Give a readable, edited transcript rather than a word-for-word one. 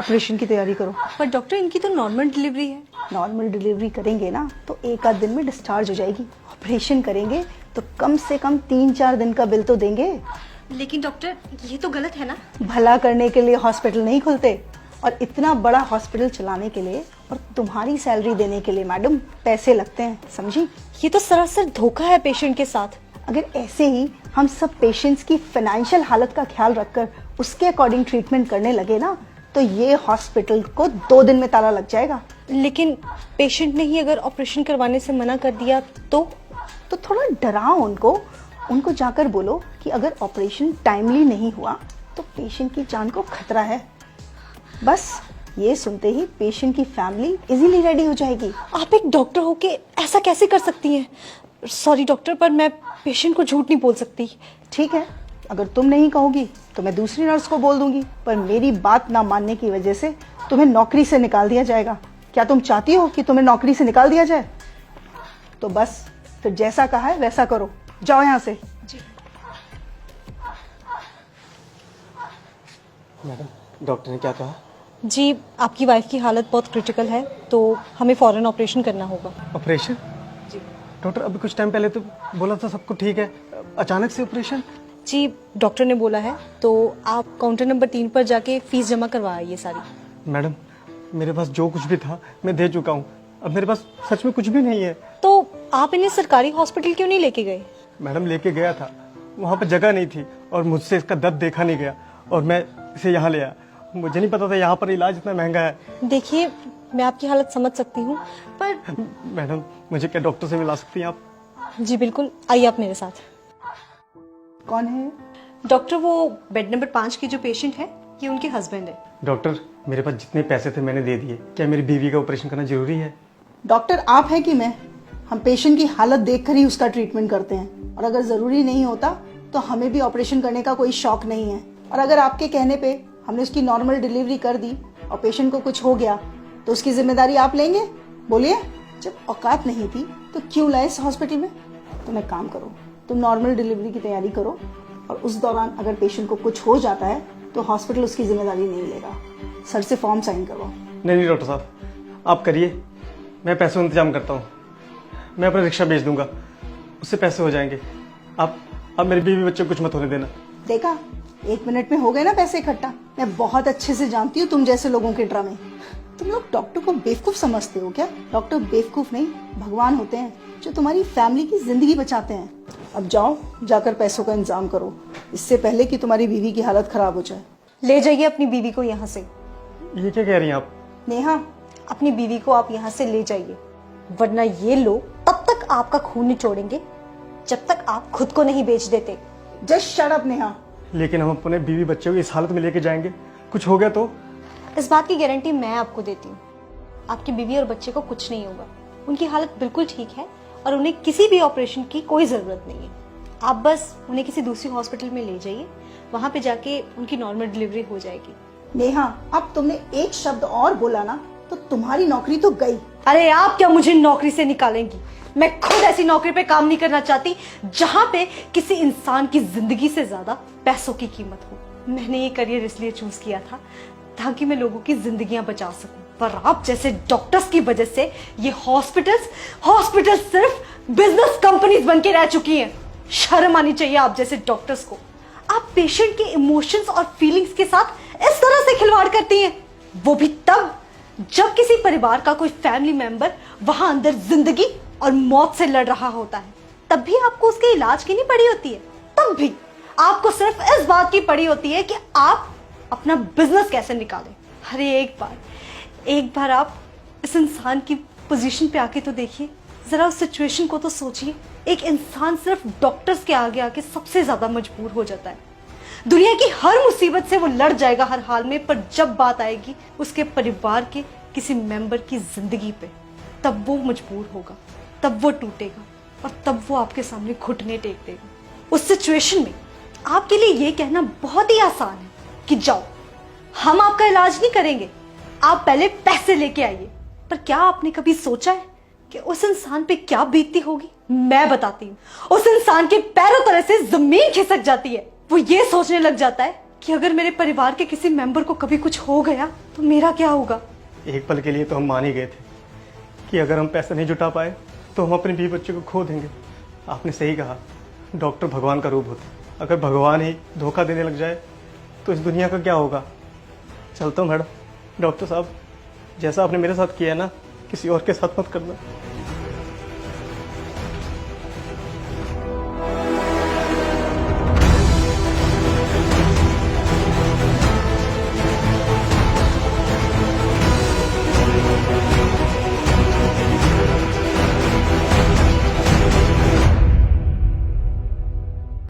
Operation की तैयारी करो। पर डॉक्टर इनकी तो नॉर्मल डिलीवरी है। नॉर्मल डिलीवरी करेंगे ना तो एक आध दिन में डिस्चार्ज हो जाएगी। ऑपरेशन करेंगे तो कम से कम 3-4 दिन का बिल तो देंगे। लेकिन डॉक्टर ये तो गलत है ना। भला करने के लिए हॉस्पिटल नहीं खुलते, और इतना बड़ा हॉस्पिटल चलाने के लिए और तुम्हारी सैलरी देने के लिए मैडम पैसे लगते हैं, समझी? ये तो सरासर धोखा है पेशेंट के साथ। अगर ऐसे ही हम सब पेशेंट्स की फाइनेंशियल हालत का ख्याल रखकर उसके अकॉर्डिंग ट्रीटमेंट करने लगे ना तो ये हॉस्पिटल को 2 दिन में ताला लग जाएगा। लेकिन पेशेंट ने ही अगर ऑपरेशन करवाने से मना कर दिया तो थोड़ा डराओ उनको जाकर बोलो कि अगर ऑपरेशन टाइमली नहीं हुआ तो पेशेंट की जान को खतरा है। बस ये सुनते ही पेशेंट की फैमिली इजीली रेडी हो जाएगी। आप एक डॉक्टर होके ऐसा कैसे कर सकती हैं? सॉरी डॉक्टर, पर मैं पेशेंट को झूठ नहीं बोल सकती। ठीक है, अगर तुम नहीं कहोगी तो मैं दूसरी नर्स को बोल दूंगी, पर मेरी बात ना मानने की वजह से तुम्हें नौकरी से निकाल दिया जाएगा। क्या तुम चाहती हो कि तुम्हें नौकरी से निकाल दिया जाए? तो बस फिर जैसा कहा है वैसा करो, जाओ यहाँ से। जी। मैडम डॉक्टर ने क्या कहा? जी, आपकी वाइफ की हालत बहुत क्रिटिकल है तो हमें फौरन ऑपरेशन करना होगा। ऑपरेशन? जी डॉक्टर अभी कुछ टाइम पहले तो बोला था सब कुछ ठीक है, अचानक से ऑपरेशन? जी, डॉक्टर ने बोला है तो आप काउंटर नंबर 3 पर जाके फीस जमा करवाइए सारी। मैडम मेरे पास जो कुछ भी था मैं दे चुका हूँ, अब मेरे पास सच में कुछ भी नहीं है। तो आप इन्हें सरकारी हॉस्पिटल क्यों नहीं लेके गए? मैडम लेके गया था, वहाँ पर जगह नहीं थी और मुझसे इसका दर्द देखा नहीं गया और मैं इसे यहाँ ले आया। मुझे नहीं पता था यहाँ पर इलाज इतना महंगा है। देखिए, मैं आपकी हालत समझ सकती हूँ पर मैडम मुझे क्या डॉक्टर से मिला सकती हैं आप? जी बिल्कुल, आइए आप मेरे साथ। कौन है? डॉक्टर वो बेड नंबर 5 की जो पेशेंट है ये उनके हस्बैंड है। डॉक्टर मेरे पास जितने पैसे थे मैंने दे दिए, क्या मेरी बीवी का ऑपरेशन करना जरूरी है? डॉक्टर आप है कि मैं? हम पेशेंट की हालत देखकर ही उसका ट्रीटमेंट करते हैं, और अगर जरूरी नहीं होता तो हमें भी ऑपरेशन करने का कोई शौक नहीं है। और अगर आपके कहने पे हमने उसकी नॉर्मल डिलीवरी कर दी और पेशेंट को कुछ हो गया तो उसकी जिम्मेदारी आप लेंगे? बोलिए, जब औकात नहीं थी तो क्यों लाए इस हॉस्पिटल में? तुम एक काम करो, तुम नॉर्मल डिलीवरी की तैयारी करो और उस दौरान अगर पेशेंट को कुछ हो जाता है तो हॉस्पिटल उसकी जिम्मेदारी नहीं लेगा। सर से फॉर्म साइन करवाओ। नहीं डॉक्टर साहब, आप करिए, मैं पैसों का इंतजाम करता हूँ। मैं अपना रिक्शा बेच दूंगा, उससे पैसे हो जाएंगे। आप मेरी बीवी बच्चे को कुछ मत होने देना। देखा, 1 मिनट में हो गए ना पैसे इकट्ठा। मैं बहुत अच्छे से जानती हूँ तुम जैसे लोगों के ड्रामे। तुम लोग डॉक्टर को बेवकूफ समझते हो क्या? डॉक्टर बेवकूफ नहीं, भगवान होते हैं जो तुम्हारी फैमिली की जिंदगी बचाते हैं। अब जाओ, जाकर पैसों का इंतजाम करो, इससे पहले कि तुम्हारी बीवी की हालत खराब हो जाए। ले जाइए अपनी बीवी को यहाँ से। ये क्या कह रही हैं आप? नेहा, अपनी बीवी को आप यहाँ से ले जाइए, वरना ये लोग तब तक आपका खून निचोड़ेंगे जब तक आप खुद को नहीं बेच देते। Just shut up Neha. लेकिन हम अपने बीवी बच्चे को इस हालत में लेके जाएंगे, कुछ हो गया तो? इस बात की गारंटी मैं आपको देती हूँ, आपकी बीवी और बच्चे को कुछ नहीं होगा। उनकी हालत बिल्कुल ठीक है और उन्हें किसी भी ऑपरेशन की कोई जरूरत नहीं है। आप बस उन्हें किसी दूसरी हॉस्पिटल में ले जाइए, वहां पे जाके उनकी नॉर्मल डिलीवरी हो जाएगी। नेहा, अब तुमने एक शब्द और बोला ना तो तुम्हारी नौकरी तो गई। अरे आप क्या मुझे नौकरी से निकालेंगी? मैं खुद ऐसी नौकरी पे काम नहीं करना चाहती जहां पे किसी इंसान की जिंदगी से ज्यादा पैसों की कीमत हो। मैंने ये करियर इसलिए चूज किया था ताकि मैं लोगों की जिंदगियां बचा सकूं, पर आप जैसे डॉक्टर्स की वजह से ये हॉस्पिटल्स सिर्फ बिजनेस कंपनीज बन के रह चुकी हैं। शर्म आनी चाहिए आप जैसे डॉक्टर्स को। आप पेशेंट के इमोशंस और फीलिंग्स के साथ इस तरह से खिलवाड़ करती हैं, वो भी तब जब किसी परिवार का कोई फैमिली मेंबर वहां अंदर जिंदगी और मौत से लड़ रहा होता है। तब भी आपको उसके इलाज की नहीं पड़ी होती है, तब भी आपको सिर्फ इस बात की पड़ी होती है कि आप अपना बिजनेस कैसे निकालें। अरे एक बार आप इस इंसान की पोजीशन पे आके तो देखिए, जरा उस सिचुएशन को तो सोचिए। एक इंसान सिर्फ डॉक्टर्स के आगे आके सबसे ज्यादा मजबूर हो जाता है। दुनिया की हर मुसीबत से वो लड़ जाएगा हर हाल में, पर जब बात आएगी उसके परिवार के किसी मेंबर की जिंदगी पे, तब वो मजबूर होगा, तब वो टूटेगा और तब वो आपके सामने घुटने टेक देगा। उस सिचुएशन में आपके लिए ये कहना बहुत ही आसान है कि जाओ, हम आपका इलाज नहीं करेंगे, आप पहले पैसे लेके आइए। पर क्या आपने कभी सोचा है कि उस इंसान पे क्या बीतती होगी? मैं बताती हूँ। उस इंसान के पैरों तले से जमीन खिसक जाती है। वो ये सोचने लग जाता है कि अगर मेरे परिवार के किसी मेंबर को कभी कुछ हो गया तो मेरा क्या होगा। एक पल के लिए तो हम मान ही गए थे कि अगर हम पैसा नहीं जुटा पाए तो हम अपने बीवी बच्चे को खो देंगे। आपने सही कहा, डॉक्टर भगवान का रूप होते। अगर भगवान ही धोखा देने लग जाए तो इस दुनिया का क्या होगा। चलता हूँ मैडम। डॉक्टर साहब, जैसा आपने मेरे साथ किया है ना, किसी और के साथ मत करना।